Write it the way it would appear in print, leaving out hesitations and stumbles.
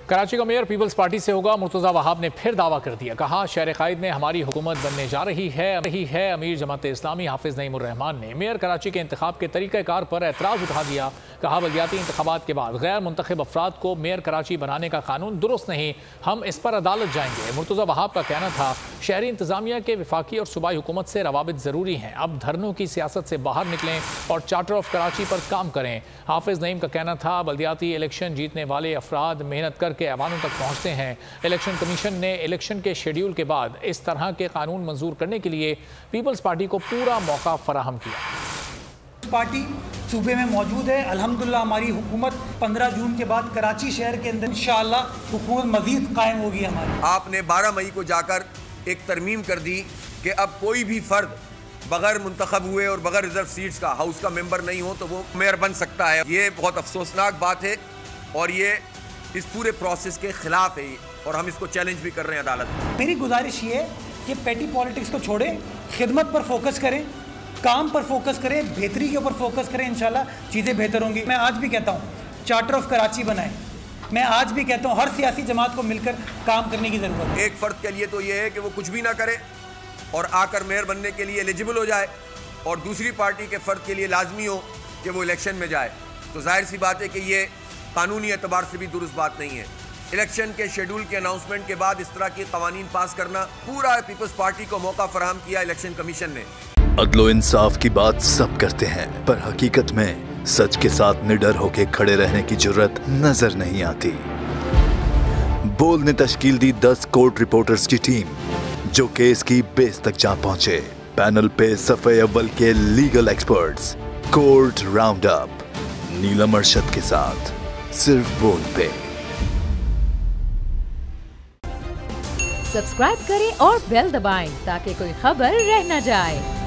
कराची का mayor peoples party से होगा। मुर्तज़ा वहाब ने फिर दावा कर दिया, कहा शहर कायद में हमारी हुकूमत बनने जा रही है। अमीर जमात इस्लामी हाफिज नईमुर्रहमान ने मेयर कराची के इंतखाब के तरीक़ाकार पर एतराज़ उठा दिया। कहा बलदियाती इंतखाबात के बाद गैर मुंतखब अफराद को मेयर कराची बनाने का कानून दुरुस्त नहीं, हम इस पर अदालत जाएंगे। मुर्तज़ा वहाब का कहना था शहरी इंतजामिया के वफाकी और सूबाई हुकूमत से रवाबित ज़रूरी हैं, अब धरनों की सियासत से बाहर निकलें और चार्टर ऑफ कराची पर काम करें। हाफिज नईम का कहना था बलदियाती इलेक्शन जीतने वाले अफराद मेहनत करके ऐवानों तक पहुँचते हैं। इलेक्शन कमीशन ने इलेक्शन के शेड्यूल के बाद इस तरह के कानून मंजूर करने के लिए पीपल्स पार्टी को पूरा मौका फराहम किया। पार्टी सूबे में मौजूद है। अल्हम्दुलिल्लाह हमारी हुकूमत 15 जून के बाद कराची शहर के अंदर इंशाअल्लाह हुकूमत मजीद कायम होगी हमारी। आपने 12 मई को जाकर एक तरमीम कर दी कि अब कोई भी फर्द बगैर मुंतखब हुए और बगैर रिजर्व सीट्स का हाउस का मेंबर नहीं हो तो वो मेयर बन सकता है। ये बहुत अफसोसनाक बात है और ये इस पूरे प्रोसेस के खिलाफ है और हम इसको चैलेंज भी कर रहे हैं अदालत में। मेरी गुजारिश ये है कि पेटी पॉलिटिक्स को छोड़ें, खिदमत पर फोकस करें, काम पर फोकस करें, बेहतरी के ऊपर फोकस करें। इंशाल्लाह चीज़ें बेहतर होंगी। मैं आज भी कहता हूँ चार्टर ऑफ कराची बनाएं। मैं आज भी कहता हूँ हर सियासी जमात को मिलकर काम करने की ज़रूरत है। एक फ़र्द के लिए तो ये है कि वो कुछ भी ना करे और आकर मेयर बनने के लिए एलिजिबल हो जाए और दूसरी पार्टी के फ़र्द के लिए लाजमी हो कि वो इलेक्शन में जाए, तो जाहिर सी बात है कि ये कानूनी एतबार से भी दुरुस्त बात नहीं है। इलेक्शन के शेड्यूल के अनाउंसमेंट के बाद इस तरह की कवानीन पास करना पूरा पीपल्स पार्टी को मौका फराहम किया इलेक्शन कमीशन ने। अदलो इंसाफ की बात सब करते हैं, पर हकीकत में सच के साथ निडर होके खड़े रहने की जुर्रत नजर नहीं आती। बोल ने तश्कील दी 10 कोर्ट रिपोर्टर्स की टीम, जो केस की बेस तक जा पहुंचे। पैनल पे सफ़े अव्वल के legal experts. Court round up Neelam Arshad के साथ सिर्फ बोल पे। सब्सक्राइब करें और बेल दबाएं ताकि कोई खबर रह न जाए।